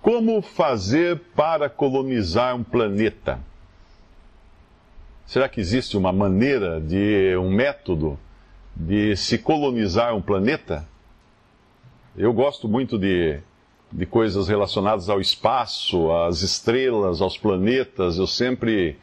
Como fazer para colonizar um planeta? Será que existe uma maneira, um método de se colonizar um planeta? Eu gosto muito de coisas relacionadas ao espaço, às estrelas, aos planetas. Eu sempre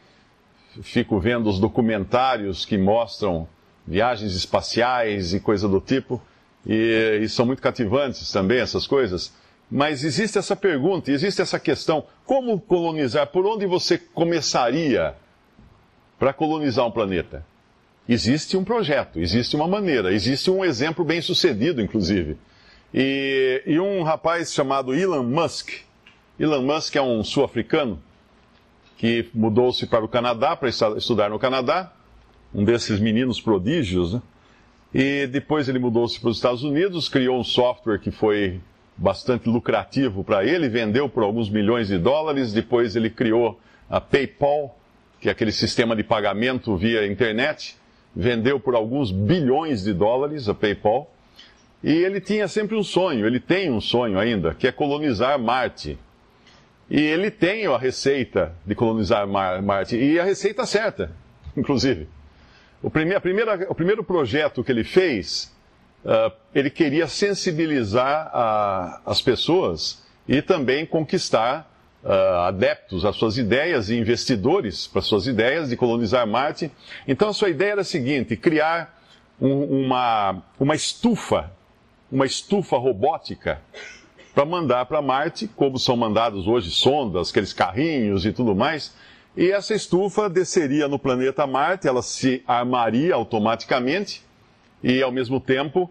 fico vendo os documentários que mostram viagens espaciais e coisa do tipo, e são muito cativantes também essas coisas. Mas existe essa pergunta, existe essa questão: como colonizar? Por onde você começaria para colonizar um planeta? Existe um projeto, existe uma maneira, existe um exemplo bem sucedido, inclusive. E um rapaz chamado Elon Musk. Elon Musk é um sul-africano que mudou-se para o Canadá para estudar no Canadá, um desses meninos prodígios, né? E depois ele mudou-se para os Estados Unidos, criou um software que foi bastante lucrativo para ele, vendeu por alguns milhões de dólares. Depois ele criou a PayPal, que é aquele sistema de pagamento via internet, vendeu por alguns bilhões de dólares a PayPal. E ele tinha sempre um sonho, ele tem um sonho ainda, que é colonizar Marte. E ele tem a receita de colonizar Marte, e a receita certa, inclusive. O primeiro projeto que ele fez, ele queria sensibilizar as pessoas e também conquistar adeptos às suas ideias e investidores para suas ideias de colonizar Marte. Então a sua ideia era a seguinte: criar uma estufa robótica para mandar para Marte, como são mandados hoje sondas, aqueles carrinhos e tudo mais. E essa estufa desceria no planeta Marte, ela se armaria automaticamente e, ao mesmo tempo,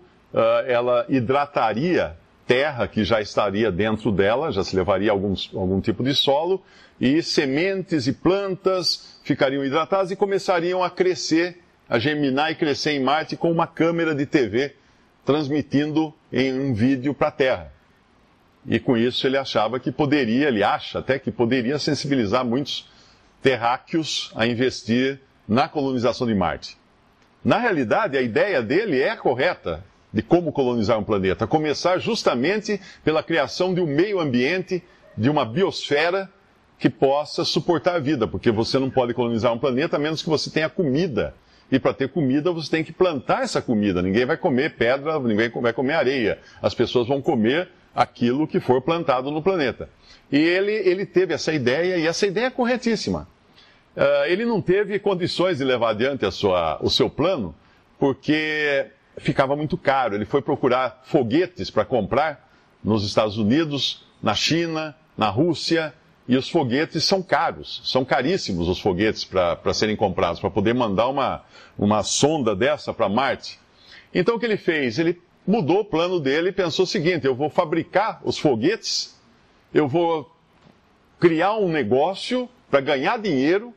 ela hidrataria terra que já estaria dentro dela, já se levaria algum tipo de solo, e sementes e plantas ficariam hidratadas e começariam a crescer, a germinar e crescer em Marte com uma câmera de TV transmitindo em um vídeo para a Terra. E com isso ele achava que poderia, ele acha até que poderia sensibilizar muitos terráqueos a investir na colonização de Marte. Na realidade, a ideia dele é correta de como colonizar um planeta. Começar justamente pela criação de um meio ambiente, de uma biosfera que possa suportar a vida, porque você não pode colonizar um planeta a menos que você tenha comida. E para ter comida, você tem que plantar essa comida. Ninguém vai comer pedra, ninguém vai comer areia. As pessoas vão comer aquilo que for plantado no planeta. E ele teve essa ideia, e essa ideia é corretíssima. Ele não teve condições de levar adiante o seu plano, porque ficava muito caro. Ele foi procurar foguetes para comprar nos Estados Unidos, na China, na Rússia, e os foguetes são caros, são caríssimos os foguetes para serem comprados, para poder mandar uma sonda dessa para Marte. Então o que ele fez? Ele mudou o plano dele e pensou o seguinte: eu vou fabricar os foguetes, eu vou criar um negócio para ganhar dinheiro,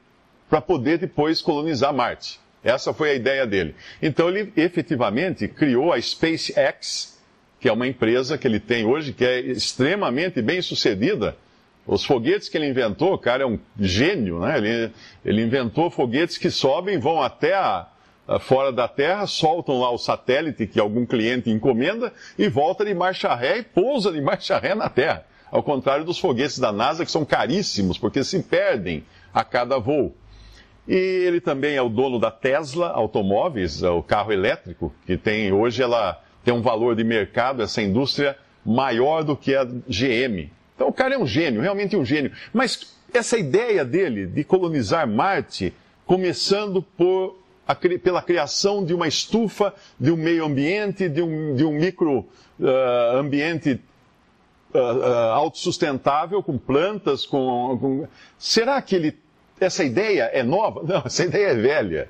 para poder depois colonizar Marte. Essa foi a ideia dele. Então ele efetivamente criou a SpaceX, que é uma empresa que ele tem hoje, que é extremamente bem sucedida. Os foguetes que ele inventou, o cara é um gênio, né? Ele inventou foguetes que sobem, vão até fora da Terra, soltam lá o satélite que algum cliente encomenda e volta de marcha ré e pousa de marcha ré na Terra. Ao contrário dos foguetes da NASA, que são caríssimos, porque se perdem a cada voo. E ele também é o dono da Tesla Automóveis, o carro elétrico, que hoje ela tem um valor de mercado, essa indústria, maior do que a GM. Então o cara é um gênio, realmente um gênio. Mas essa ideia dele de colonizar Marte, começando pela criação de uma estufa, de um meio ambiente, de um micro ambiente autossustentável, com plantas, Será que essa ideia é nova? Não, essa ideia é velha.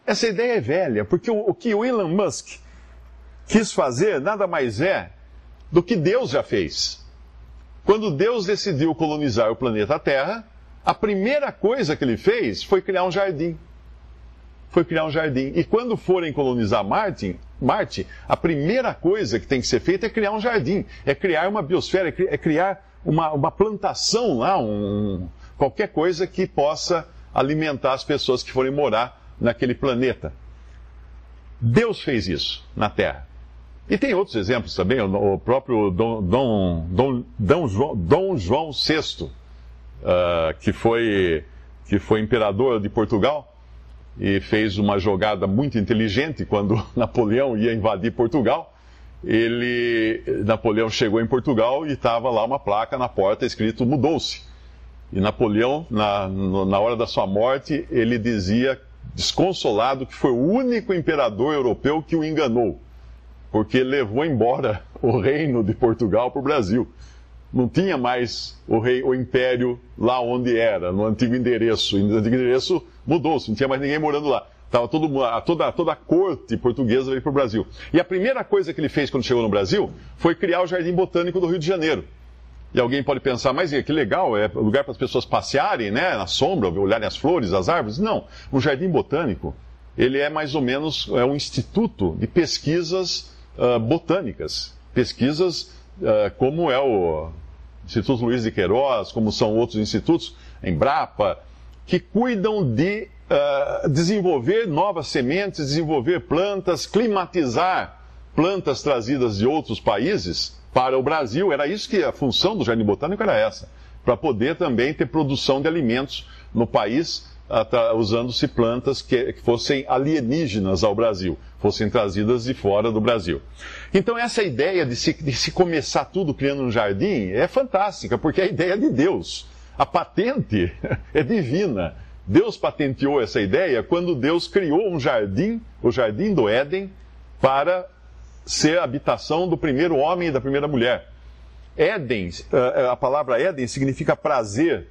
Essa ideia é velha, porque o que o Elon Musk quis fazer nada mais é do que Deus já fez. Quando Deus decidiu colonizar o planeta Terra, a primeira coisa que ele fez foi criar um jardim. E quando forem colonizar Marte, a primeira coisa que tem que ser feita é criar um jardim, é criar uma biosfera, é criar uma plantação lá, qualquer coisa que possa alimentar as pessoas que forem morar naquele planeta. Deus fez isso na Terra. E tem outros exemplos também, o próprio Dom João VI, que foi imperador de Portugal, e fez uma jogada muito inteligente quando Napoleão ia invadir Portugal. Napoleão chegou em Portugal e estava lá uma placa na porta escrito "Mudou-se". E Napoleão, na hora da sua morte, ele dizia, desconsolado, que foi o único imperador europeu que o enganou, porque levou embora o reino de Portugal para o Brasil. Não tinha mais o império lá onde era, no antigo endereço. E no antigo endereço mudou-se, não tinha mais ninguém morando lá. Toda a corte portuguesa veio para o Brasil. E a primeira coisa que ele fez quando chegou no Brasil foi criar o Jardim Botânico do Rio de Janeiro. E alguém pode pensar, mas que legal, é lugar para as pessoas passearem, né, na sombra, olharem as flores, as árvores. Não, o Jardim Botânico, ele é mais ou menos um instituto de pesquisas botânicas. Pesquisas como é o Instituto Luiz de Queiroz, como são outros institutos, Embrapa, que cuidam de desenvolver novas sementes, desenvolver plantas, climatizar plantas trazidas de outros países para o Brasil. Era isso que a função do Jardim Botânico era essa, para poder também ter produção de alimentos no país, usando-se plantas que fossem alienígenas ao Brasil, fossem trazidas de fora do Brasil. Então essa ideia de se começar tudo criando um jardim é fantástica, porque é a ideia de Deus. A patente é divina. Deus patenteou essa ideia quando Deus criou um jardim, o Jardim do Éden, para ser a habitação do primeiro homem e da primeira mulher. Éden, a palavra Éden significa prazer,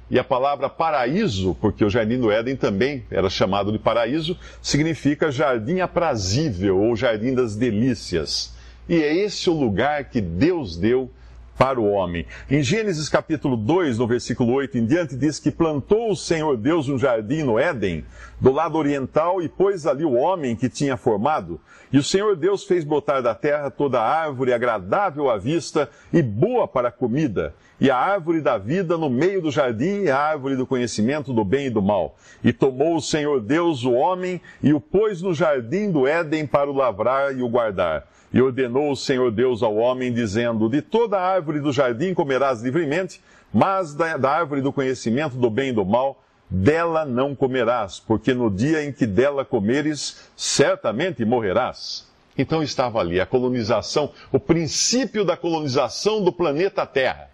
e a palavra paraíso, porque o Jardim do Éden também era chamado de paraíso, significa jardim aprazível, ou jardim das delícias. E é esse o lugar que Deus deu para o homem. Em Gênesis capítulo 2, no versículo 8 em diante, diz que plantou o Senhor Deus um jardim no Éden, do lado oriental, e pôs ali o homem que tinha formado. E o Senhor Deus fez brotar da terra toda árvore agradável à vista e boa para a comida, e a árvore da vida no meio do jardim, e a árvore do conhecimento do bem e do mal. E tomou o Senhor Deus o homem e o pôs no jardim do Éden para o lavrar e o guardar. E ordenou o Senhor Deus ao homem, dizendo: de toda a árvore do jardim comerás livremente, mas da árvore do conhecimento do bem e do mal, dela não comerás, porque no dia em que dela comeres, certamente morrerás. Então estava ali a colonização, o princípio da colonização do planeta Terra.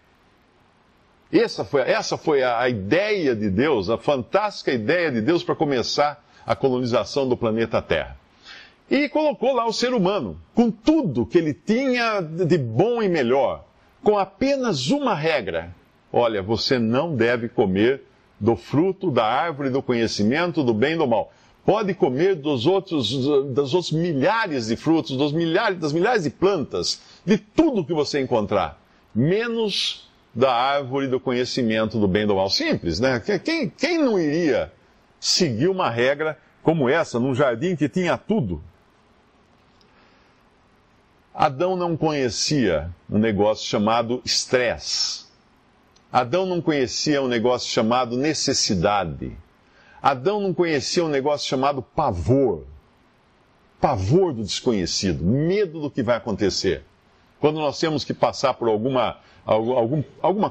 Essa foi a ideia de Deus, a fantástica ideia de Deus para começar a colonização do planeta Terra. E colocou lá o ser humano, com tudo que ele tinha de bom e melhor, com apenas uma regra: olha, você não deve comer do fruto da árvore do conhecimento do bem e do mal. Pode comer dos outros milhares de frutos, das milhares de plantas, de tudo que você encontrar, menos da árvore do conhecimento do bem e do mal. Simples, né? Quem não iria seguir uma regra como essa, num jardim que tinha tudo? Adão não conhecia um negócio chamado estresse. Adão não conhecia um negócio chamado necessidade. Adão não conhecia um negócio chamado pavor. Pavor do desconhecido, medo do que vai acontecer. Quando nós temos que passar por alguma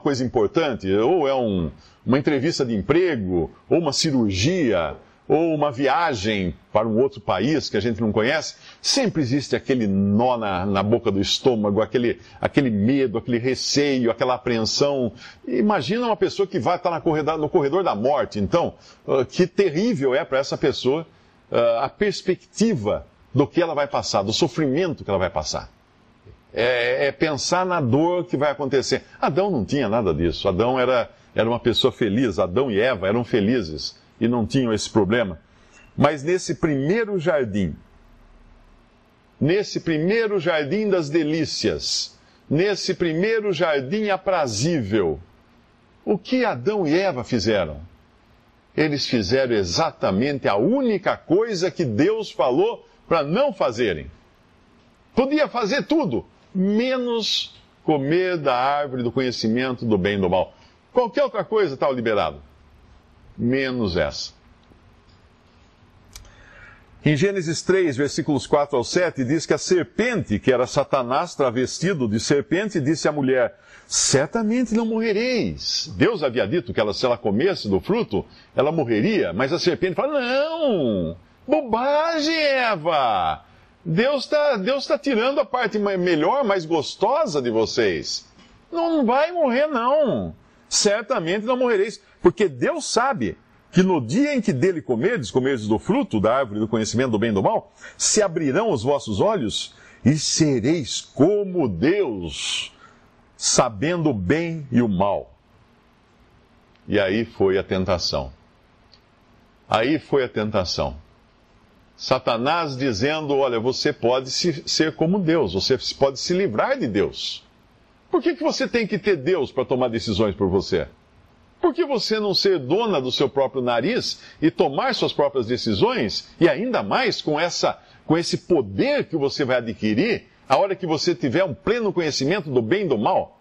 coisa importante, ou é uma entrevista de emprego, ou uma cirurgia, ou uma viagem para um outro país que a gente não conhece, sempre existe aquele nó na boca do estômago, aquele medo, aquele receio, aquela apreensão. Imagina uma pessoa que vai estar no corredor da morte. Então, que terrível é para essa pessoa a perspectiva do que ela vai passar, do sofrimento que ela vai passar. É pensar na dor que vai acontecer. Adão não tinha nada disso. Adão era uma pessoa feliz. Adão e Eva eram felizes e não tinham esse problema. Mas nesse primeiro jardim das delícias, nesse primeiro jardim aprazível, o que Adão e Eva fizeram? Eles fizeram exatamente a única coisa que Deus falou para não fazerem. Podia fazer tudo, menos comer da árvore do conhecimento do bem e do mal. Qualquer outra coisa estava liberado, menos essa. Em Gênesis 3, versículos 4 ao 7, diz que a serpente, que era Satanás travestido de serpente, disse à mulher: certamente não morrereis. Deus havia dito que se ela comesse do fruto, ela morreria, mas a serpente fala: não, bobagem, Eva. Deus tá tirando a parte melhor, mais gostosa de vocês. Não vai morrer, não. Certamente não morrereis, porque Deus sabe que no dia em que dele comerdes do fruto da árvore do conhecimento do bem e do mal, se abrirão os vossos olhos e sereis como Deus, sabendo o bem e o mal. E aí foi a tentação. Satanás dizendo: olha, você pode ser como Deus, você pode se livrar de Deus. Por que você tem que ter Deus para tomar decisões por você? Por que você não ser dona do seu próprio nariz e tomar suas próprias decisões, e ainda mais com esse poder que você vai adquirir, a hora que você tiver um pleno conhecimento do bem e do mal?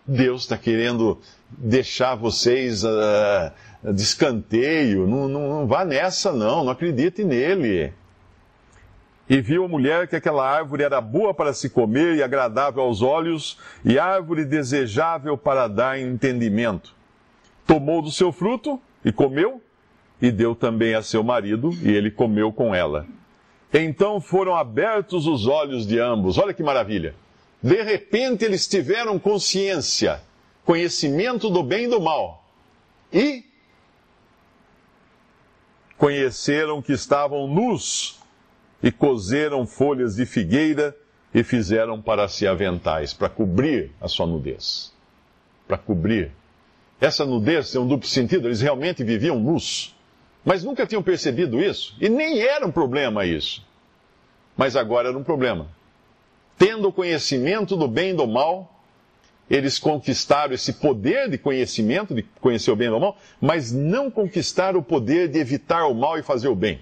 Deus está querendo deixar vocês de escanteio. Não vá nessa, não acredite nele. E viu a mulher que aquela árvore era boa para se comer e agradável aos olhos, e árvore desejável para dar entendimento. Tomou do seu fruto e comeu, e deu também a seu marido, e ele comeu com ela. Então foram abertos os olhos de ambos. Olha que maravilha! De repente eles tiveram consciência, conhecimento do bem e do mal, e conheceram que estavam nus, e coseram folhas de figueira e fizeram para si aventais, para cobrir a sua nudez. Para cobrir. Essa nudez tem um duplo sentido, eles realmente viviam nus, mas nunca tinham percebido isso, e nem era um problema isso. Mas agora era um problema. Tendo o conhecimento do bem e do mal, eles conquistaram esse poder de conhecimento, de conhecer o bem e o mal, mas não conquistaram o poder de evitar o mal e fazer o bem.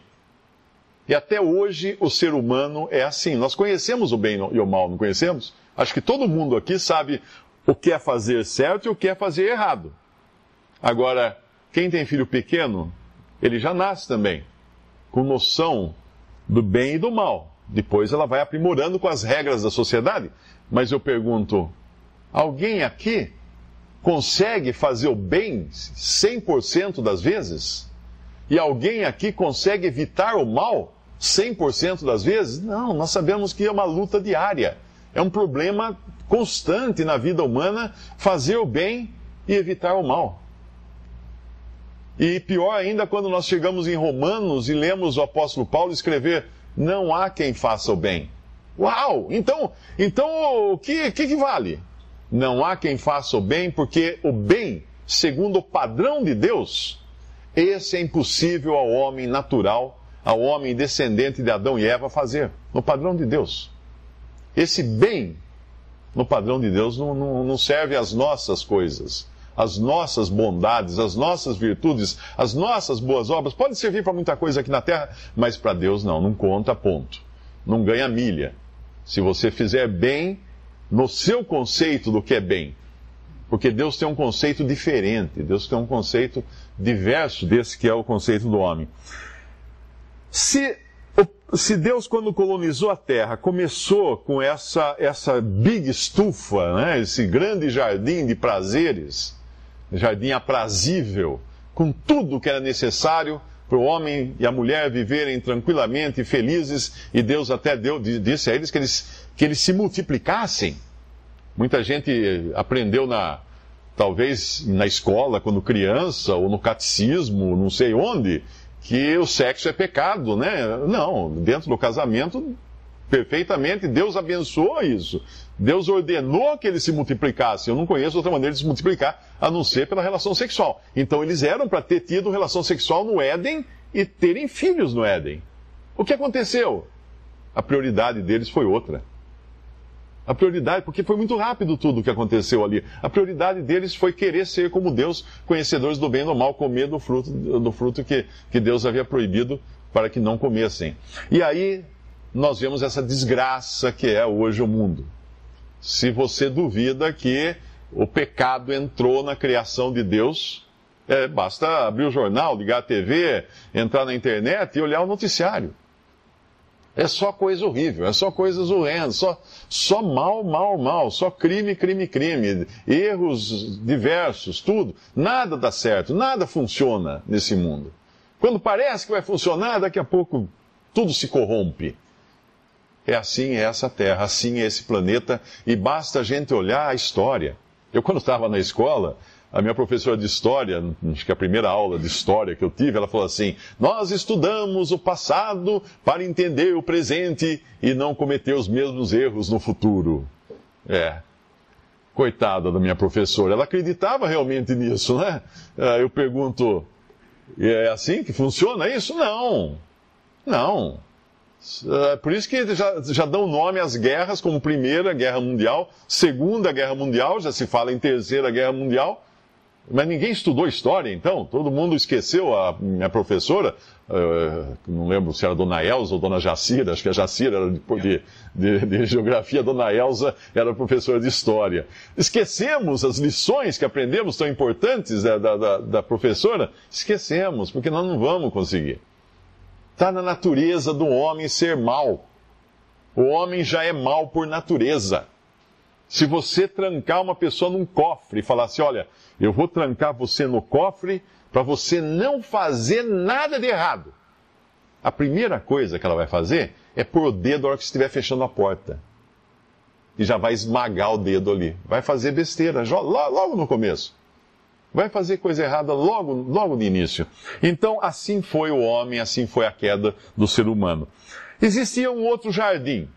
E até hoje o ser humano é assim. Nós conhecemos o bem e o mal, não conhecemos? Acho que todo mundo aqui sabe o que é fazer certo e o que é fazer errado. Agora, quem tem filho pequeno, ele já nasce também com noção do bem e do mal. Depois ela vai aprimorando com as regras da sociedade. Mas eu pergunto, alguém aqui consegue fazer o bem 100% das vezes? E alguém aqui consegue evitar o mal 100% das vezes? Não, nós sabemos que é uma luta diária. É um problema constante na vida humana fazer o bem e evitar o mal. E pior ainda quando nós chegamos em Romanos e lemos o apóstolo Paulo escrever: não há quem faça o bem. Uau! Então o que vale? Não há quem faça o bem, porque o bem, segundo o padrão de Deus, esse é impossível ao homem natural, ao homem descendente de Adão e Eva fazer, no padrão de Deus. Esse bem, no padrão de Deus, não serve às nossas coisas, às nossas bondades, às nossas virtudes, às nossas boas obras. Pode servir para muita coisa aqui na terra, mas para Deus não conta ponto. Não ganha milha. Se você fizer bem no seu conceito do que é bem. Porque Deus tem um conceito diferente, Deus tem um conceito diverso desse que é o conceito do homem. Se Deus, quando colonizou a Terra, começou com essa big estufa, né, esse grande jardim de prazeres, jardim aprazível, com tudo que era necessário para o homem e a mulher viverem tranquilamente e felizes, e Deus até disse a eles que eles se multiplicassem. Muita gente aprendeu talvez na escola, quando criança, ou no catecismo, não sei onde, que o sexo é pecado, né? Não, dentro do casamento, perfeitamente, Deus abençoou isso. Deus ordenou que eles se multiplicassem. Eu não conheço outra maneira de se multiplicar, a não ser pela relação sexual. Então eles eram para ter tido relação sexual no Éden e terem filhos no Éden. O que aconteceu? A prioridade deles foi outra. A prioridade, porque foi muito rápido tudo o que aconteceu ali. A prioridade deles foi querer ser como Deus, conhecedores do bem e do mal, comer do fruto que Deus havia proibido para que não comessem. E aí nós vemos essa desgraça que é hoje o mundo. Se você duvida que o pecado entrou na criação de Deus, Basta abrir o jornal, ligar a TV, entrar na internet e olhar o noticiário. É só coisa horrível, é só coisas horrendas, só mal, só crime, erros diversos, tudo. Nada dá certo, nada funciona nesse mundo. Quando parece que vai funcionar, daqui a pouco tudo se corrompe. É assim essa Terra, assim é esse planeta, e basta a gente olhar a história. Eu, quando estava na escola, a minha professora de História, acho que a primeira aula de História que eu tive, ela falou assim: nós estudamos o passado para entender o presente e não cometer os mesmos erros no futuro. Coitada da minha professora, ela acreditava realmente nisso, né? Eu pergunto, é assim que funciona isso? Não. Por isso que já dão nome às guerras, como Primeira Guerra Mundial, Segunda Guerra Mundial, já se fala em Terceira Guerra Mundial. Mas ninguém estudou história, então? Todo mundo esqueceu a minha professora, não lembro se era Dona Elza ou Dona Jacira, acho que a Jacira era de geografia, a Dona Elza era professora de história. Esquecemos as lições que aprendemos tão importantes da professora? Esquecemos, porque nós não vamos conseguir. Está na natureza do homem ser mau. O homem já é mau por natureza. Se você trancar uma pessoa num cofre e falar assim, olha, eu vou trancar você no cofre para você não fazer nada de errado. A primeira coisa que ela vai fazer é pôr o dedo na hora que estiver fechando a porta. E já vai esmagar o dedo ali. Vai fazer besteira logo no começo. Vai fazer coisa errada logo no início. Então, assim foi o homem, assim foi a queda do ser humano. Existia um outro jardim.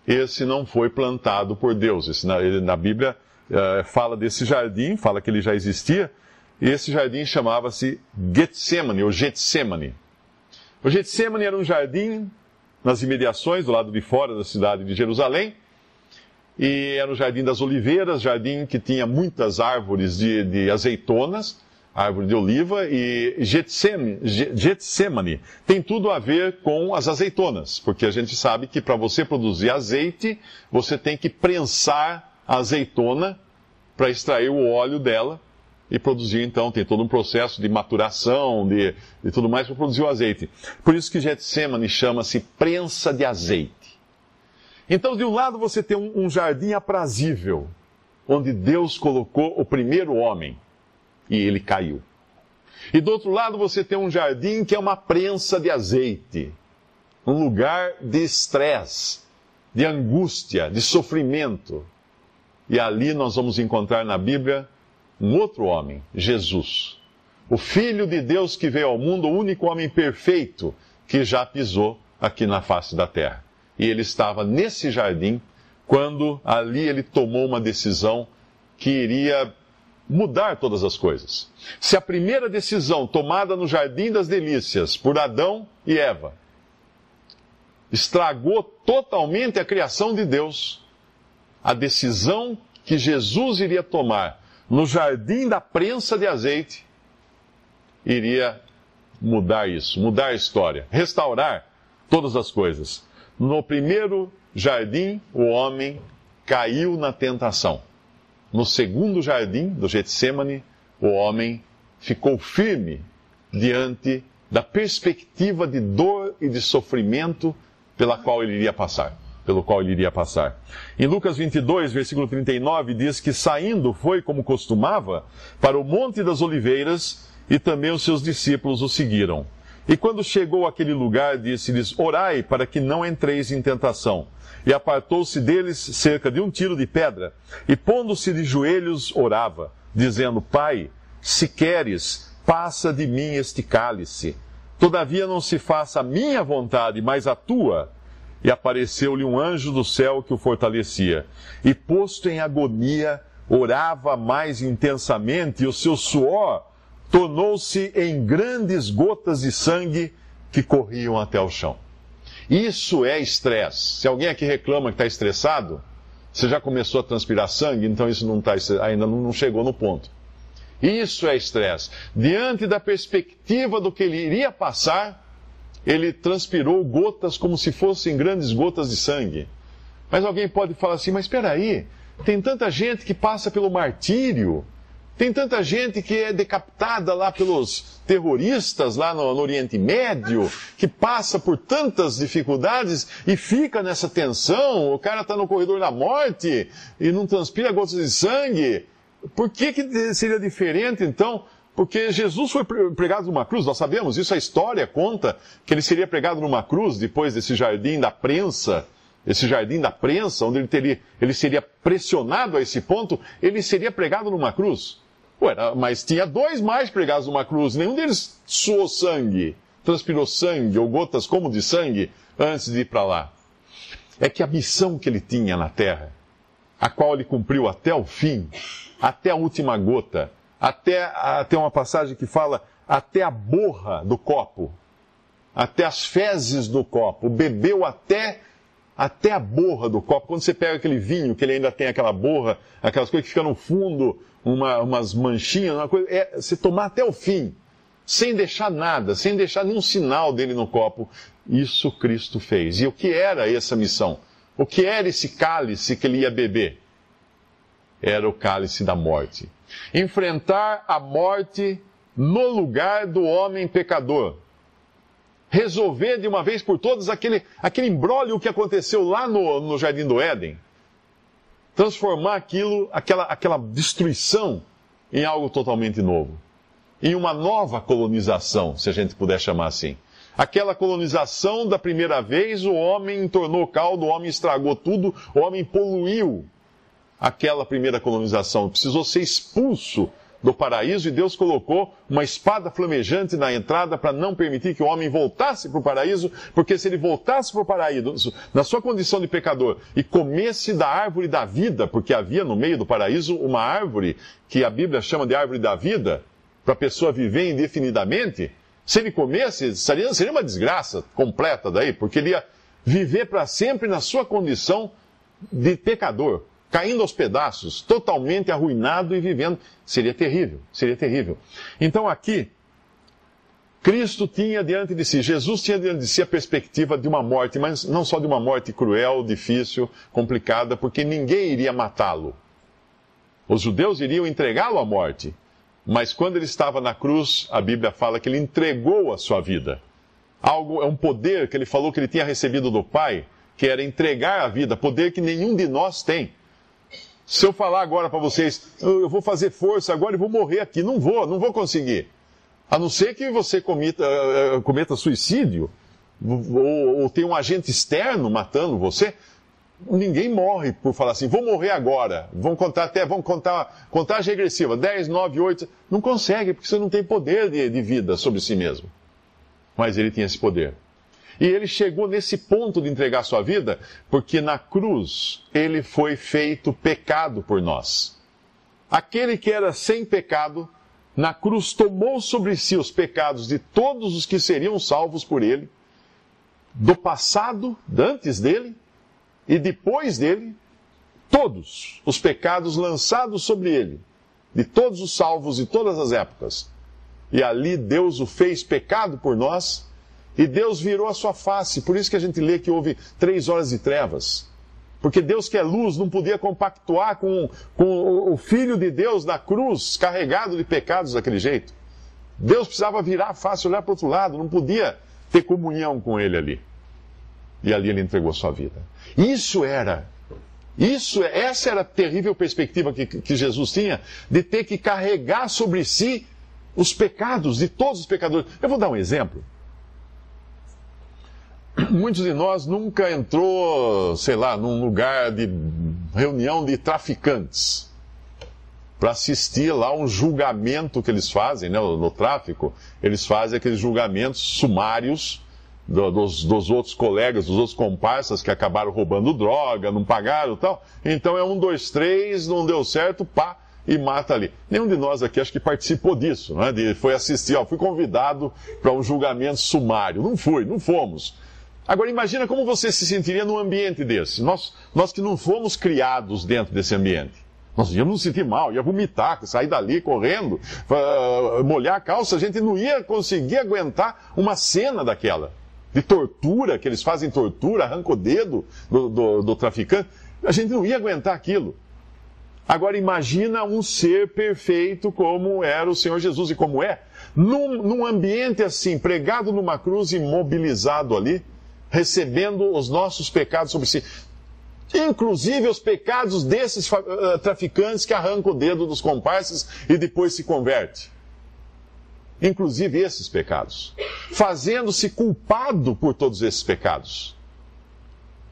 Esse não foi plantado por Deus. Na Bíblia fala desse jardim, fala que ele já existia. E esse jardim chamava-se Getsemane, ou Getsemane. O Getsemane era um jardim nas imediações, do lado de fora da cidade de Jerusalém. E era o Jardim das Oliveiras, jardim que tinha muitas árvores de azeitonas, árvore de oliva, e Getsemane tem tudo a ver com as azeitonas, porque a gente sabe que para você produzir azeite, você tem que prensar a azeitona para extrair o óleo dela e produzir, então, tem todo um processo de maturação e tudo mais para produzir o azeite. Por isso que Getsemane chama-se prensa de azeite. Então, de um lado você tem um jardim aprazível, onde Deus colocou o primeiro homem, e ele caiu. E do outro lado você tem um jardim que é uma prensa de azeite, um lugar de estresse, de angústia, de sofrimento. E ali nós vamos encontrar na Bíblia um outro homem, Jesus, o Filho de Deus que veio ao mundo, o único homem perfeito que já pisou aqui na face da terra. E ele estava nesse jardim quando ali ele tomou uma decisão que iria mudar todas as coisas. Se a primeira decisão tomada no Jardim das Delícias por Adão e Eva estragou totalmente a criação de Deus, a decisão que Jesus iria tomar no Jardim da prensa de azeite iria mudar isso, mudar a história, restaurar todas as coisas. No primeiro jardim, o homem caiu na tentação. No segundo jardim, do Getsemane, o homem ficou firme diante da perspectiva de dor e de sofrimento pelo qual ele iria passar. Em Lucas 22, versículo 39, diz que saindo foi, como costumava, para o Monte das Oliveiras, e também os seus discípulos o seguiram. E quando chegou àquele lugar, disse-lhes, orai para que não entreis em tentação. E apartou-se deles cerca de 1 tiro de pedra, e pondo-se de joelhos, orava, dizendo, Pai, se queres, passa de mim este cálice. Todavia não se faça a minha vontade, mas a tua. E apareceu-lhe um anjo do céu que o fortalecia. E posto em agonia, orava mais intensamente, e o seu suor tornou-se em grandes gotas de sangue que corriam até o chão. Isso é estresse. Se alguém aqui reclama que está estressado, você já começou a transpirar sangue, então isso ainda não chegou no ponto. Isso é estresse. Diante da perspectiva do que ele iria passar, ele transpirou gotas como se fossem grandes gotas de sangue. Mas alguém pode falar assim, mas espera aí, tem tanta gente que passa pelo martírio, Tem tanta gente que é decapitada lá pelos terroristas lá no Oriente Médio, que passa por tantas dificuldades e fica nessa tensão. O cara está no corredor da morte e não transpira gotas de sangue. Por que seria diferente, então? Porque Jesus foi pregado numa cruz, nós sabemos isso, a história conta que ele seria pregado numa cruz depois desse jardim da prensa, onde ele seria pressionado a esse ponto, ele seria pregado numa cruz. Mas tinha 2 mais pregados numa cruz, nenhum deles suou sangue, transpirou sangue ou gotas como de sangue antes de ir para lá. É que a missão que ele tinha na terra, a qual ele cumpriu até o fim, até a última gota, até uma passagem que fala até a borra do copo, até as fezes do copo, bebeu até a borra do copo. Quando você pega aquele vinho, que ele ainda tem aquela borra, aquelas coisas que ficam no fundo, umas manchinhas, você tomar até o fim, sem deixar nada, sem deixar nenhum sinal dele no copo. Isso Cristo fez. E o que era essa missão? O que era esse cálice que ele ia beber? Era o cálice da morte. Enfrentar a morte no lugar do homem pecador. Resolver de uma vez por todas aquele imbróglio que aconteceu lá no Jardim do Éden. Transformar aquela destruição em algo totalmente novo. Em uma nova colonização, se a gente puder chamar assim. Aquela colonização da primeira vez, o homem tornou caldo, o homem estragou tudo, o homem poluiu aquela primeira colonização. Precisou ser expulso do paraíso e Deus colocou uma espada flamejante na entrada para não permitir que o homem voltasse para o paraíso, porque se ele voltasse para o paraíso, na sua condição de pecador, e comesse da árvore da vida, porque havia no meio do paraíso uma árvore que a Bíblia chama de árvore da vida, para a pessoa viver indefinidamente, se ele comesse, seria uma desgraça completa daí, porque ele ia viver para sempre na sua condição de pecador, caindo aos pedaços, totalmente arruinado e vivendo. Seria terrível, seria terrível. Então aqui, Cristo tinha diante de si, Jesus tinha diante de si a perspectiva de uma morte, mas não só de uma morte cruel, difícil, complicada, porque ninguém iria matá-lo. Os judeus iriam entregá-lo à morte. Mas quando ele estava na cruz, a Bíblia fala que ele entregou a sua vida. É um poder que ele falou que ele tinha recebido do Pai, que era entregar a vida, poder que nenhum de nós tem. Se eu falar agora para vocês, eu vou fazer força agora e vou morrer aqui, não vou conseguir. A não ser que você cometa suicídio, ou tenha um agente externo matando você. Ninguém morre por falar assim, vou morrer agora. Vamos contar contagem regressiva, 10, 9, 8. Não consegue, porque você não tem poder de vida sobre si mesmo. Mas ele tinha esse poder. E ele chegou nesse ponto de entregar sua vida, porque na cruz ele foi feito pecado por nós. Aquele que era sem pecado, na cruz tomou sobre si os pecados de todos os que seriam salvos por ele, do passado, antes dele, e depois dele, todos os pecados lançados sobre ele, de todos os salvos de todas as épocas. E ali Deus o fez pecado por nós, e Deus virou a sua face. Por isso que a gente lê que houve 3 horas de trevas. Porque Deus que é luz não podia compactuar com o Filho de Deus na cruz, carregado de pecados daquele jeito. Deus precisava virar a face, olhar para o outro lado, não podia ter comunhão com ele ali. E ali ele entregou sua vida. Essa era a terrível perspectiva que Jesus tinha, de ter que carregar sobre si os pecados de todos os pecadores. Eu vou dar um exemplo. Muitos de nós nunca entrou, num lugar de reunião de traficantes, para assistir lá um julgamento que eles fazem, né, no tráfico. Eles fazem aqueles julgamentos sumários dos outros colegas, dos outros comparsas que acabaram roubando droga, não pagaram e tal. Então é 1, 2, 3, não deu certo, pá, e mata ali. Nenhum de nós aqui acho que participou disso, né? Foi assistir, fui convidado para um julgamento sumário. Não fomos. Agora imagina como você se sentiria num ambiente desse. Nós que não fomos criados dentro desse ambiente. Nós íamos nos sentir mal, ia vomitar, sair dali correndo, molhar a calça, a gente não ia conseguir aguentar uma cena daquela. De tortura, que eles fazem tortura, arranca o dedo do traficante. A gente não ia aguentar aquilo. Agora imagina um ser perfeito como era o Senhor Jesus e como é. Num ambiente assim, pregado numa cruz, imobilizado ali, recebendo os nossos pecados sobre si. Inclusive os pecados desses traficantes que arrancam o dedo dos comparsas e depois se converte. Inclusive esses pecados. Fazendo-se culpado por todos esses pecados.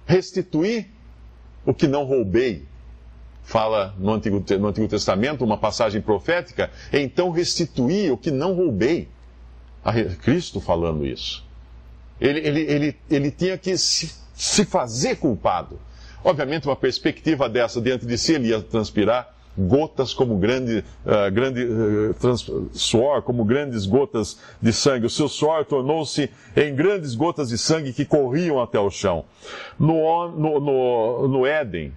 Restituir o que não roubei. Fala no Antigo Testamento, uma passagem profética. Então restituir o que não roubei. Cristo falando isso. Ele tinha que se fazer culpado. Obviamente, uma perspectiva dessa diante de si, ele ia transpirar gotas como suor, como grandes gotas de sangue. O seu suor tornou-se em grandes gotas de sangue que corriam até o chão. No Éden,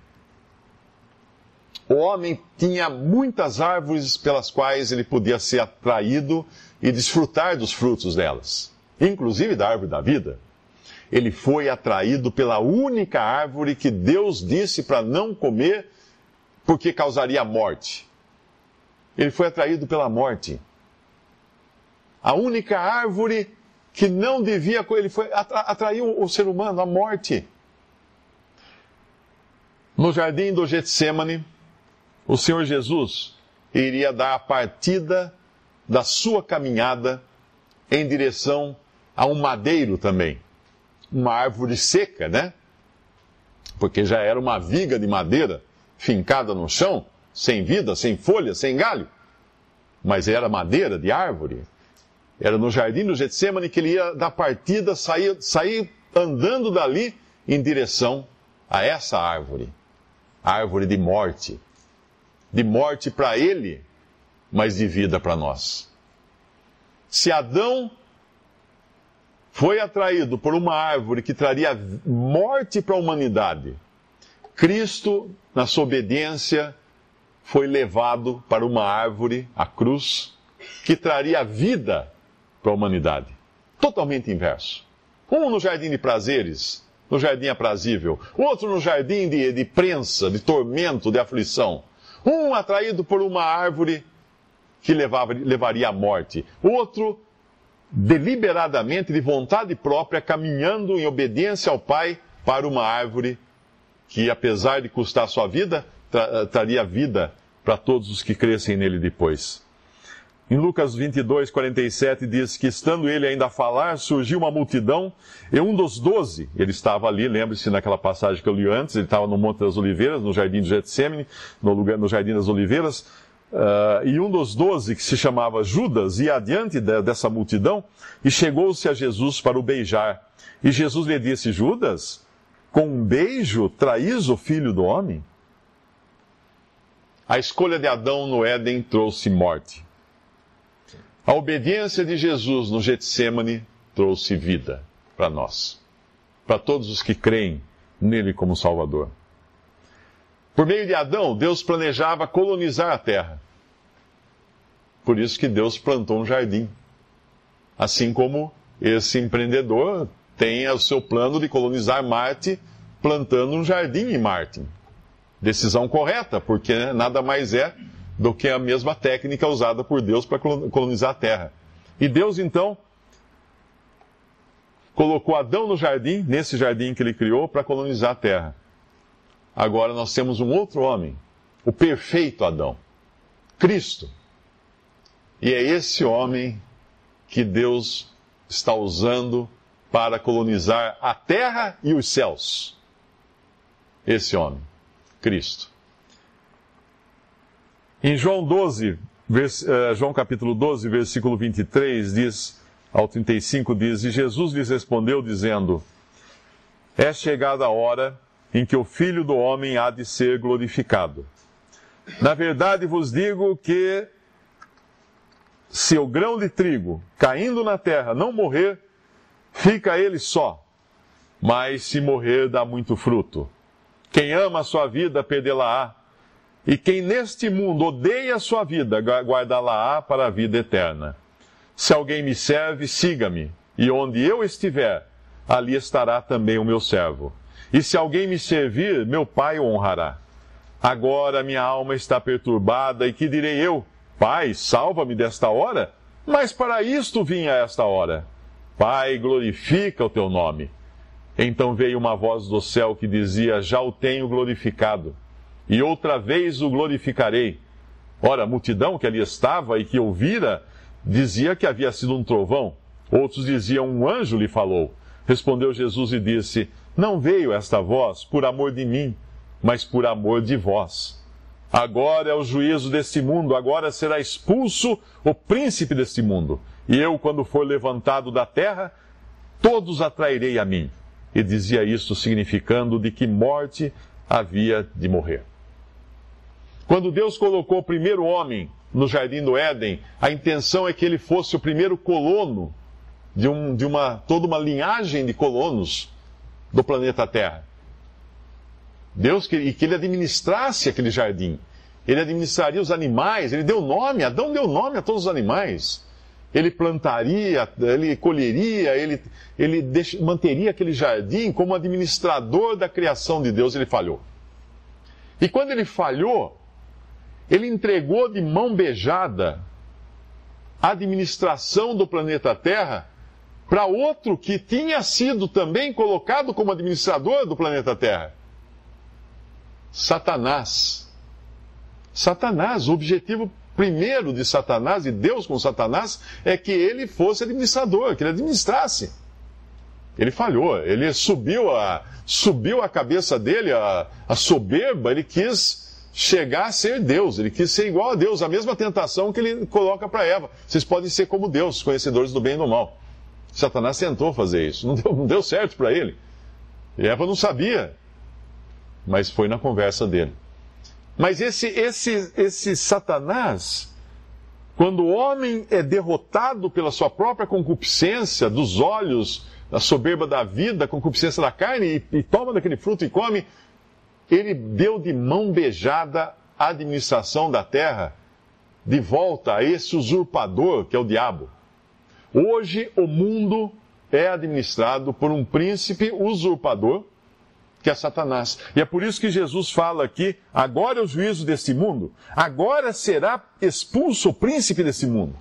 o homem tinha muitas árvores pelas quais ele podia ser atraído e desfrutar dos frutos delas, inclusive da árvore da vida. Ele foi atraído pela única árvore que Deus disse para não comer, porque causaria morte. Ele foi atraído pela morte. A única árvore que não devia... Ele atraiu o ser humano à morte. No jardim do Getsêmani, o Senhor Jesus iria dar a partida da sua caminhada em direção a um madeiro também. Uma árvore seca, né? Porque já era uma viga de madeira fincada no chão, sem vida, sem folha, sem galho. Mas era madeira de árvore. Era no jardim do Getsêmani que ele ia dar partida, sair andando dali em direção a essa árvore. Árvore de morte. De morte para ele, mas de vida para nós. Se Adão foi atraído por uma árvore que traria morte para a humanidade, Cristo, na sua obediência, foi levado para uma árvore, a cruz, que traria vida para a humanidade. Totalmente inverso. Um no jardim de prazeres, no jardim aprazível. Outro no jardim de prensa, de tormento, de aflição. Um atraído por uma árvore que levaria à morte. Outro deliberadamente, de vontade própria, caminhando em obediência ao Pai para uma árvore que, apesar de custar sua vida, traria vida para todos os que crescem nele depois. Em Lucas 22, 47 diz que, estando ele ainda a falar, surgiu uma multidão, e um dos 12, ele estava ali, lembre-se naquela passagem que eu li antes, ele estava no Monte das Oliveiras, no jardim de Getsêmani, no jardim das Oliveiras, e um dos 12, que se chamava Judas, ia adiante dessa multidão e chegou-se a Jesus para o beijar. E Jesus lhe disse: Judas, com um beijo traís o Filho do Homem? A escolha de Adão no Éden trouxe morte. A obediência de Jesus no Getsêmani trouxe vida para nós, para todos os que creem nele como Salvador. Por meio de Adão, Deus planejava colonizar a terra. Por isso que Deus plantou um jardim. Assim como esse empreendedor tem o seu plano de colonizar Marte, plantando um jardim em Marte. Decisão correta, porque nada mais é do que a mesma técnica usada por Deus para colonizar a terra. E Deus, então, colocou Adão no jardim, nesse jardim que ele criou, para colonizar a terra. Agora nós temos um outro homem, o perfeito Adão, Cristo. E é esse homem que Deus está usando para colonizar a terra e os céus. Esse homem, Cristo. Em João capítulo 12, versículo 23 ao 35 diz: E Jesus lhes respondeu dizendo: É chegada a hora em que o Filho do Homem há de ser glorificado. Na verdade vos digo que, se o grão de trigo caindo na terra não morrer, fica ele só, mas se morrer dá muito fruto. Quem ama a sua vida, perdê-la-á, e quem neste mundo odeia a sua vida, guardá-la-á para a vida eterna. Se alguém me serve, siga-me, e onde eu estiver, ali estará também o meu servo. E se alguém me servir, meu Pai o honrará. Agora minha alma está perturbada, e que direi eu? Pai, salva-me desta hora? Mas para isto vim a esta hora. Pai, glorifica o teu nome. Então veio uma voz do céu que dizia: já o tenho glorificado, e outra vez o glorificarei. Ora, a multidão que ali estava e que ouvira, dizia que havia sido um trovão. Outros diziam: um anjo lhe falou. Respondeu Jesus e disse: não veio esta voz por amor de mim, mas por amor de vós. Agora é o juízo deste mundo, agora será expulso o príncipe deste mundo. E eu, quando for levantado da terra, todos atrairei a mim. E dizia isto significando de que morte havia de morrer. Quando Deus colocou o primeiro homem no jardim do Éden, a intenção é que ele fosse o primeiro colono de toda uma linhagem de colonos do planeta Terra. E que ele administrasse aquele jardim. Ele administraria os animais, Adão deu nome a todos os animais. Ele plantaria, ele colheria, ele manteria aquele jardim como administrador da criação de Deus. Ele falhou. E quando ele falhou, ele entregou de mão beijada a administração do planeta Terra para outro que tinha sido também colocado como administrador do planeta Terra. Satanás. Satanás, o objetivo primeiro de Satanás, de Deus com Satanás, é que ele fosse administrador, que ele administrasse. Ele falhou, ele subiu a cabeça dele, a soberba, ele quis chegar a ser Deus, ele quis ser igual a Deus, a mesma tentação que ele coloca para Eva. Vocês podem ser como Deus, conhecedores do bem e do mal. Satanás tentou fazer isso, não deu certo para ele. E Eva não sabia, mas foi na conversa dele. Mas esse Satanás, quando o homem é derrotado pela sua própria concupiscência dos olhos, da soberba da vida, a concupiscência da carne, e toma daquele fruto e come, ele deu de mão beijada a administração da terra de volta a esse usurpador que é o diabo. Hoje o mundo é administrado por um príncipe usurpador, que é Satanás. E é por isso que Jesus fala aqui: agora é o juízo deste mundo, agora será expulso o príncipe desse mundo.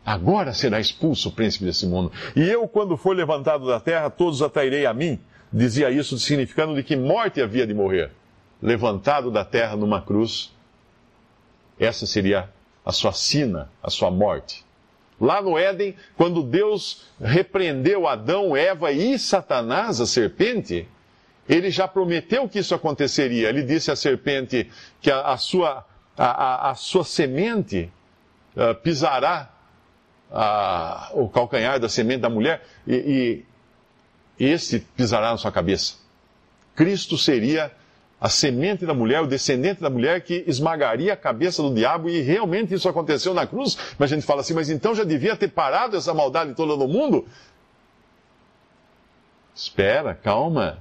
Agora será expulso o príncipe desse mundo. E eu, quando for levantado da terra, todos atrairei a mim. Dizia isso significando de que morte havia de morrer. Levantado da terra numa cruz, essa seria a sua sina, a sua morte. Lá no Éden, quando Deus repreendeu Adão, Eva e Satanás, a serpente, ele já prometeu que isso aconteceria. Ele disse à serpente que a sua semente pisará o calcanhar da semente da mulher e esse pisará na sua cabeça. Cristo seria a semente da mulher, o descendente da mulher que esmagaria a cabeça do diabo, e realmente isso aconteceu na cruz. Mas a gente fala assim: mas então já devia ter parado essa maldade toda no mundo? Espera, calma.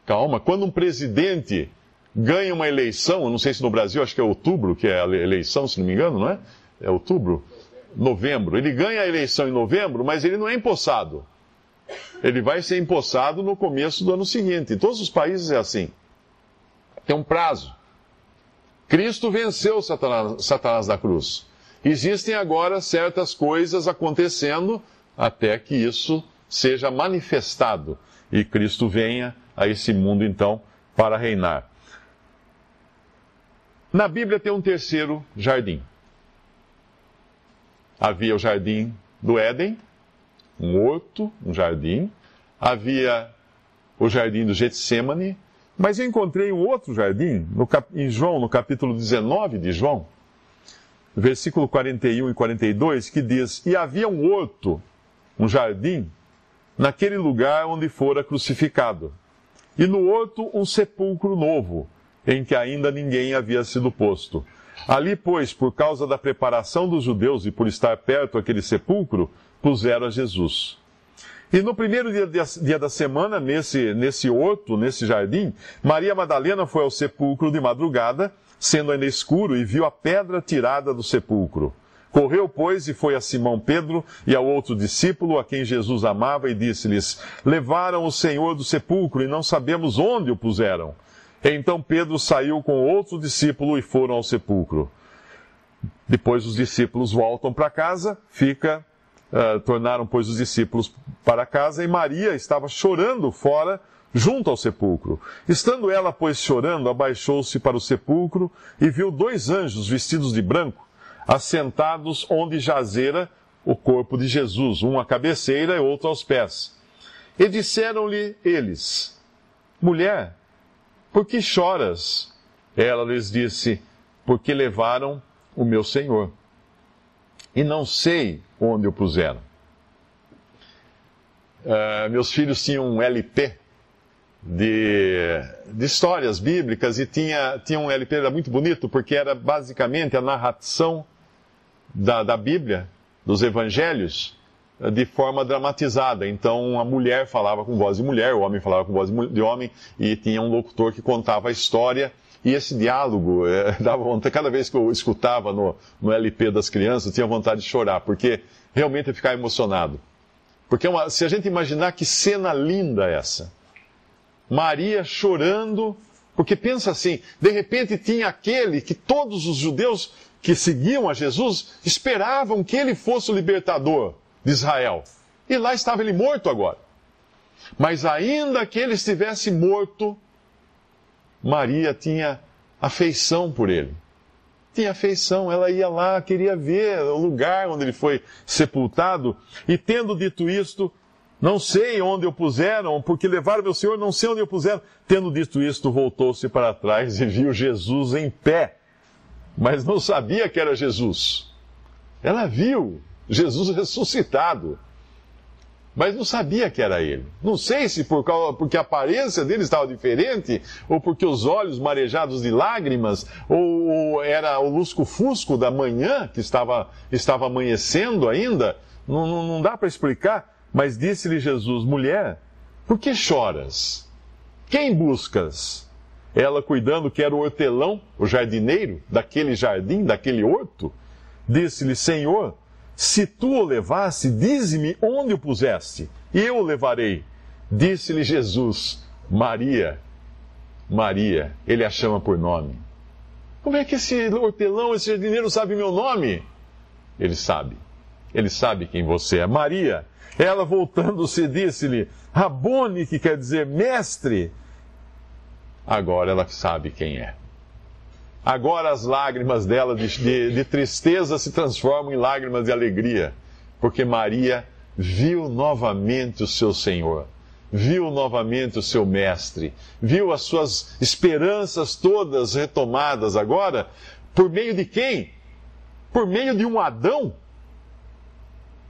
Calma, quando um presidente ganha uma eleição, eu não sei se no Brasil, acho que é outubro, que é a eleição, se não me engano, não é? É outubro? Novembro. Ele ganha a eleição em novembro, mas ele não é empossado. Ele vai ser empossado no começo do ano seguinte. Em todos os países é assim. Tem um prazo. Cristo venceu Satanás na cruz. Existem agora certas coisas acontecendo até que isso seja manifestado e Cristo venha a esse mundo, então, para reinar. Na Bíblia tem um terceiro jardim. Havia o jardim do Éden, um horto, um jardim. Havia o jardim do Getsêmani, mas eu encontrei um outro jardim em João, no capítulo 19 de João, versículo 41 e 42, que diz: e havia um horto, um jardim, naquele lugar onde fora crucificado. E no horto um sepulcro novo, em que ainda ninguém havia sido posto. Ali, pois, por causa da preparação dos judeus e por estar perto aquele sepulcro, puseram a Jesus. E no primeiro dia da semana, nesse horto, nesse jardim, Maria Madalena foi ao sepulcro de madrugada, sendo ainda escuro, e viu a pedra tirada do sepulcro. Correu, pois, e foi a Simão Pedro e ao outro discípulo, a quem Jesus amava, e disse-lhes: levaram o Senhor do sepulcro, e não sabemos onde o puseram. Então Pedro saiu com outro discípulo e foram ao sepulcro. Depois os discípulos voltam para casa, tornaram, pois, os discípulos para casa, e Maria estava chorando fora, junto ao sepulcro. Estando ela, pois, chorando, abaixou-se para o sepulcro e viu 2 anjos vestidos de branco, assentados onde jazera o corpo de Jesus, um à cabeceira e outro aos pés. E disseram-lhe eles: Mulher, por que choras? Ela lhes disse: Porque levaram o meu Senhor, e não sei onde o puseram. Meus filhos tinham um LP de histórias bíblicas, e tinha um LP, era muito bonito, porque era basicamente a narração da Bíblia, dos evangelhos, de forma dramatizada. Então a mulher falava com voz de mulher, o homem falava com voz de homem, e tinha um locutor que contava a história. E esse diálogo dava vontade, cada vez que eu escutava no LP das crianças, eu tinha vontade de chorar, porque realmente eu ficava emocionado. Porque se a gente imaginar que cena linda essa, Maria chorando, porque pensa assim, de repente tinha aquele que todos os judeus que seguiam a Jesus esperavam que ele fosse o libertador de Israel. E lá estava ele morto agora. Mas ainda que ele estivesse morto, Maria tinha afeição por ele. Tinha afeição, ela ia lá, queria ver o lugar onde ele foi sepultado. E tendo dito isto, não sei onde o puseram, porque levaram meu Senhor, não sei onde o puseram. Tendo dito isto, voltou-se para trás e viu Jesus em pé, mas não sabia que era Jesus. Ela viu Jesus ressuscitado, mas não sabia que era ele. Não sei se porque a aparência dele estava diferente, ou porque os olhos marejados de lágrimas, ou era o lusco-fusco da manhã, que estava amanhecendo ainda. Não dá para explicar, mas disse-lhe Jesus: Mulher, por que choras? Quem buscas? Ela, cuidando que era o hortelão, o jardineiro, daquele jardim, daquele horto, disse-lhe: Senhor, se tu o levasse, dize-me onde o puseste, e eu o levarei. Disse-lhe Jesus: Maria. Maria. Ele a chama por nome. Como é que esse hortelão, esse jardineiro sabe meu nome? Ele sabe. Ele sabe quem você é. Maria. Ela, voltando-se, disse-lhe: Rabone, que quer dizer mestre. Agora ela sabe quem é. Agora as lágrimas dela de tristeza se transformam em lágrimas de alegria, porque Maria viu novamente o seu Senhor, viu novamente o seu Mestre, viu as suas esperanças todas retomadas agora, por meio de quem? Por meio de um Adão.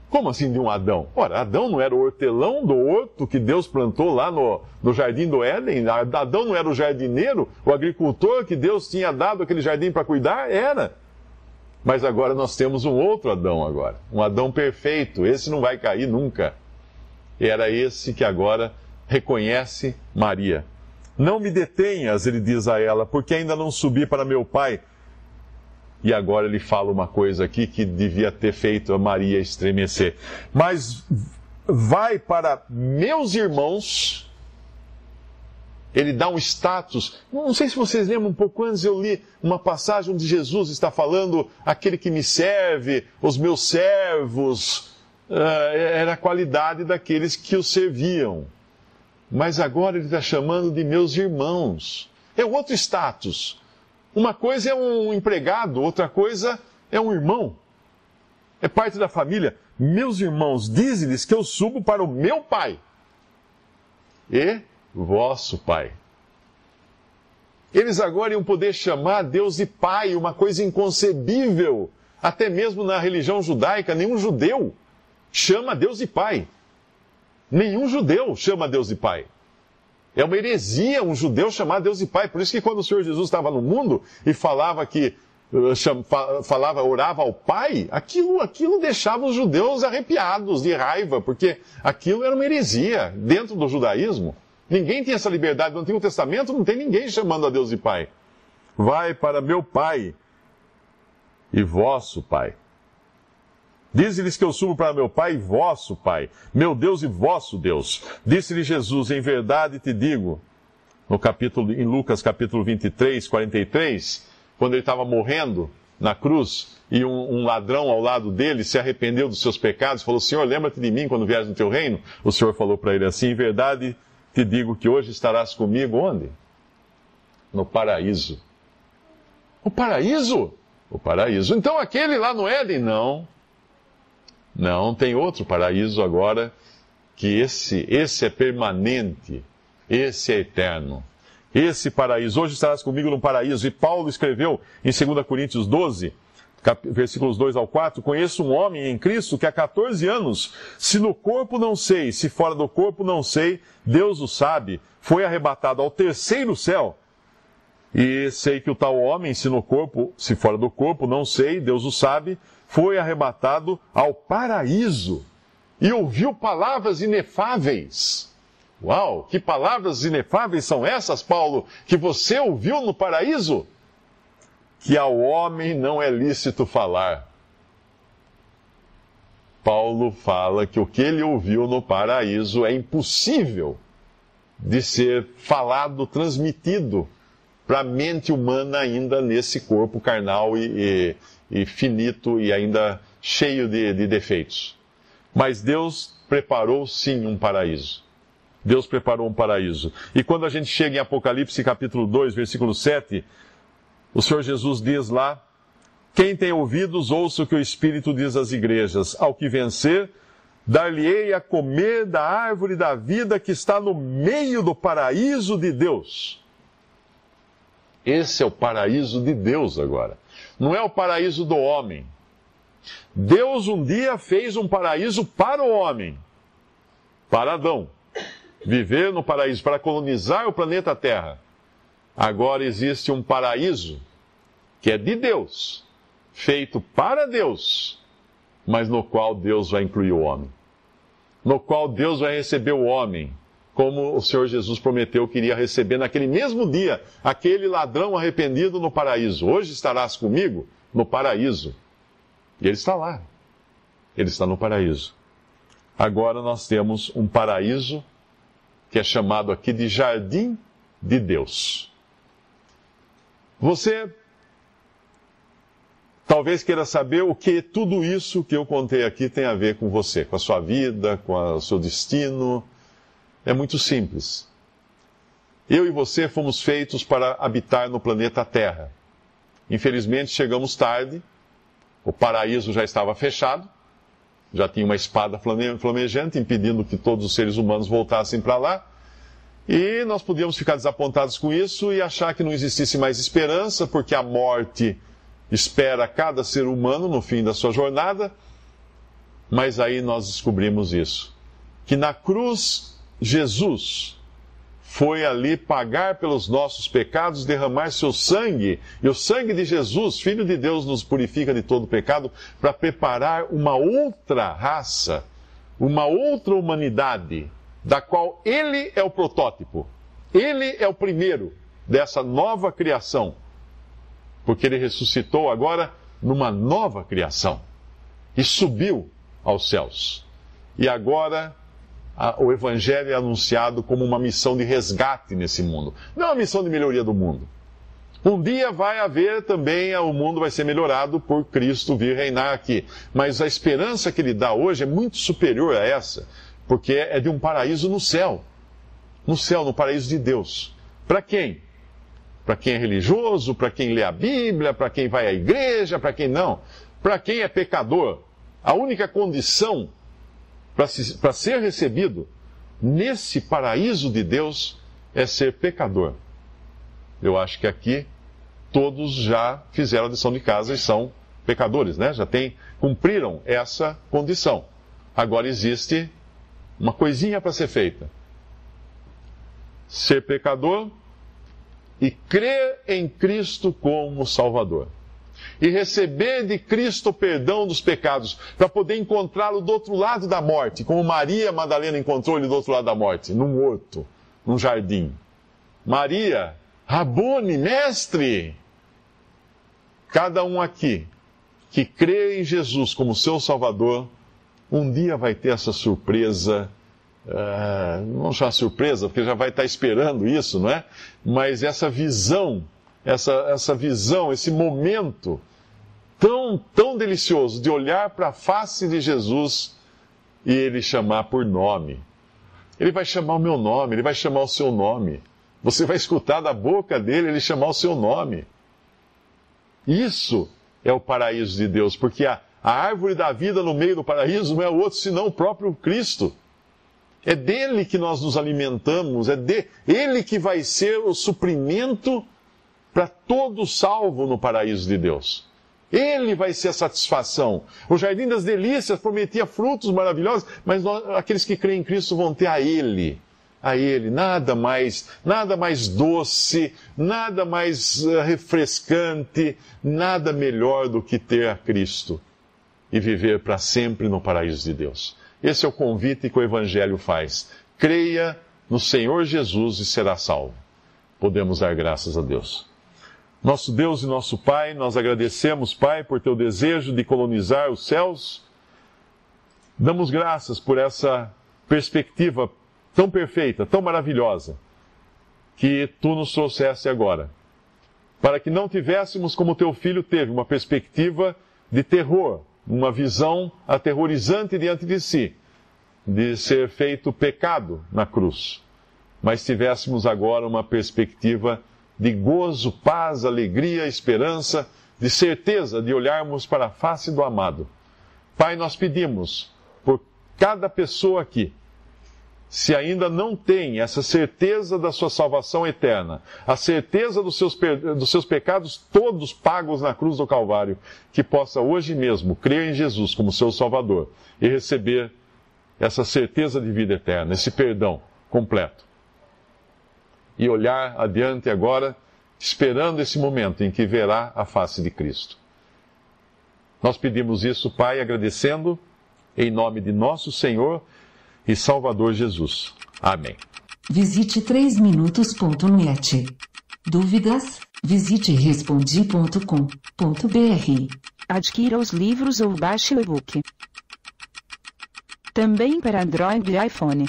Como assim de um Adão? Ora, Adão não era o hortelão do horto que Deus plantou lá no jardim do Éden? Adão não era o jardineiro, o agricultor que Deus tinha dado aquele jardim para cuidar? Era. Mas agora nós temos um outro Adão agora. Um Adão perfeito. Esse não vai cair nunca. E era esse que agora reconhece Maria. Não me detenhas, ele diz a ela, porque ainda não subi para meu Pai. E agora ele fala uma coisa aqui que devia ter feito a Maria estremecer. Mas vai para meus irmãos. Ele dá um status. Não sei se vocês lembram, um pouco antes eu li uma passagem onde Jesus está falando: aquele que me serve, os meus servos. Era a qualidade daqueles que o serviam. Mas agora ele está chamando de meus irmãos. É outro status. Uma coisa é um empregado, outra coisa é um irmão. É parte da família. Meus irmãos, dize-lhes que eu subo para o meu Pai e vosso Pai. Eles agora iam poder chamar Deus de Pai, uma coisa inconcebível. Até mesmo na religião judaica, nenhum judeu chama Deus de Pai. Nenhum judeu chama Deus de Pai. É uma heresia um judeu chamar Deus de Pai. Por isso que quando o Senhor Jesus estava no mundo e falava orava ao Pai, aquilo deixava os judeus arrepiados de raiva, porque aquilo era uma heresia dentro do judaísmo. Ninguém tinha essa liberdade. No Antigo Testamento não tem ninguém chamando a Deus de Pai. Vai para meu Pai e vosso Pai. Dize-lhes que eu subo para meu Pai e vosso Pai, meu Deus e vosso Deus. Disse-lhe Jesus: em verdade te digo, em Lucas capítulo 23, 43, quando ele estava morrendo na cruz, e um ladrão ao lado dele se arrependeu dos seus pecados, falou: Senhor, lembra-te de mim quando vieres no teu reino? O Senhor falou para ele assim: em verdade te digo que hoje estarás comigo onde? No paraíso. O paraíso? O paraíso. Então aquele lá no Éden? Não. Não, tem outro paraíso agora, que esse é permanente, esse é eterno. Esse paraíso, hoje estarás comigo no paraíso. E Paulo escreveu em 2 Coríntios 12, versículos 2 ao 4, conheço um homem em Cristo que há 14 anos, se no corpo não sei, se fora do corpo não sei, Deus o sabe, foi arrebatado ao terceiro céu. E sei que o tal homem, se no corpo, se fora do corpo, não sei, Deus o sabe, foi arrebatado ao paraíso e ouviu palavras inefáveis. Uau, que palavras inefáveis são essas, Paulo, que você ouviu no paraíso? Que ao homem não é lícito falar. Paulo fala que o que ele ouviu no paraíso é impossível de ser falado, transmitido para a mente humana ainda nesse corpo carnal e finito e ainda cheio de defeitos. Mas Deus preparou sim um paraíso. Deus preparou um paraíso. E quando a gente chega em Apocalipse capítulo 2, versículo 7, o Senhor Jesus diz lá: quem tem ouvidos, ouça o que o Espírito diz às igrejas. Ao que vencer, dar-lhe-ei a comer da árvore da vida que está no meio do paraíso de Deus. Esse é o paraíso de Deus agora. Não é o paraíso do homem. Deus um dia fez um paraíso para o homem, para Adão, viver no paraíso, para colonizar o planeta Terra. Agora existe um paraíso que é de Deus, feito para Deus, mas no qual Deus vai incluir o homem. No qual Deus vai receber o homem, como o Senhor Jesus prometeu que iria receber naquele mesmo dia, aquele ladrão arrependido no paraíso. Hoje estarás comigo no paraíso. E ele está lá. Ele está no paraíso. Agora nós temos um paraíso que é chamado aqui de Jardim de Deus. Você talvez queira saber o que tudo isso que eu contei aqui tem a ver com você, com a sua vida, com o seu destino. É muito simples. Eu e você fomos feitos para habitar no planeta Terra. Infelizmente chegamos tarde, o paraíso já estava fechado, já tinha uma espada flamejante impedindo que todos os seres humanos voltassem para lá. E nós podíamos ficar desapontados com isso e achar que não existisse mais esperança, porque a morte espera cada ser humano no fim da sua jornada. Mas aí nós descobrimos isso, que na cruz Jesus foi ali pagar pelos nossos pecados, derramar seu sangue, e o sangue de Jesus, Filho de Deus, nos purifica de todo pecado, para preparar uma outra raça, uma outra humanidade, da qual Ele é o protótipo. Ele é o primeiro dessa nova criação, porque Ele ressuscitou agora numa nova criação e subiu aos céus. E agora o Evangelho é anunciado como uma missão de resgate nesse mundo. Não é uma missão de melhoria do mundo. Um dia vai haver também, o mundo vai ser melhorado por Cristo vir reinar aqui. Mas a esperança que Ele dá hoje é muito superior a essa, porque é de um paraíso no céu. No céu, no paraíso de Deus. Para quem? Para quem é religioso, para quem lê a Bíblia, para quem vai à igreja, para quem não. Para quem é pecador. A única condição para ser recebido nesse paraíso de Deus é ser pecador. Eu acho que aqui todos já fizeram a lição de casa e são pecadores, né? Já cumpriram essa condição. Agora existe uma coisinha para ser feita. Ser pecador e crer em Cristo como Salvador. E receber de Cristo o perdão dos pecados, para poder encontrá-lo do outro lado da morte, como Maria Madalena encontrou ele do outro lado da morte, num horto, num jardim. Maria, Rabone, mestre! Cada um aqui que crê em Jesus como seu Salvador, um dia vai ter essa surpresa não chamar surpresa, porque já vai estar esperando isso, não é? Mas essa visão, esse momento tão delicioso de olhar para a face de Jesus e Ele chamar por nome. Ele vai chamar o meu nome, Ele vai chamar o seu nome. Você vai escutar da boca dele Ele chamar o seu nome. Isso é o paraíso de Deus, porque a árvore da vida no meio do paraíso não é outro senão o próprio Cristo. É dele que nós nos alimentamos, ele que vai ser o suprimento para todo salvo no paraíso de Deus. Ele vai ser a satisfação. O Jardim das Delícias prometia frutos maravilhosos, mas aqueles que creem em Cristo vão ter a Ele. A Ele, nada mais doce, nada mais refrescante, nada melhor do que ter a Cristo e viver para sempre no paraíso de Deus. Esse é o convite que o Evangelho faz. Creia no Senhor Jesus e será salvo. Podemos dar graças a Deus. Nosso Deus e nosso Pai, nós agradecemos, Pai, por teu desejo de colonizar os céus. Damos graças por essa perspectiva tão perfeita, tão maravilhosa, que tu nos trouxeste agora. Para que não tivéssemos, como teu filho teve, uma perspectiva de terror, uma visão aterrorizante diante de si, de ser feito pecado na cruz. Mas tivéssemos agora uma perspectiva de gozo, paz, alegria, esperança, de certeza de olharmos para a face do amado. Pai, nós pedimos por cada pessoa aqui, se ainda não tem essa certeza da sua salvação eterna, a certeza dos seus pecados todos pagos na cruz do Calvário, que possa hoje mesmo crer em Jesus como seu Salvador e receber essa certeza de vida eterna, esse perdão completo. E olhar adiante agora, esperando esse momento em que verá a face de Cristo. Nós pedimos isso, Pai, agradecendo, em nome de nosso Senhor e Salvador Jesus. Amém. Visite 3minutos.net. Dúvidas? Visite respondi.com.br. Adquira os livros ou baixe o e-book. Também para Android e iPhone.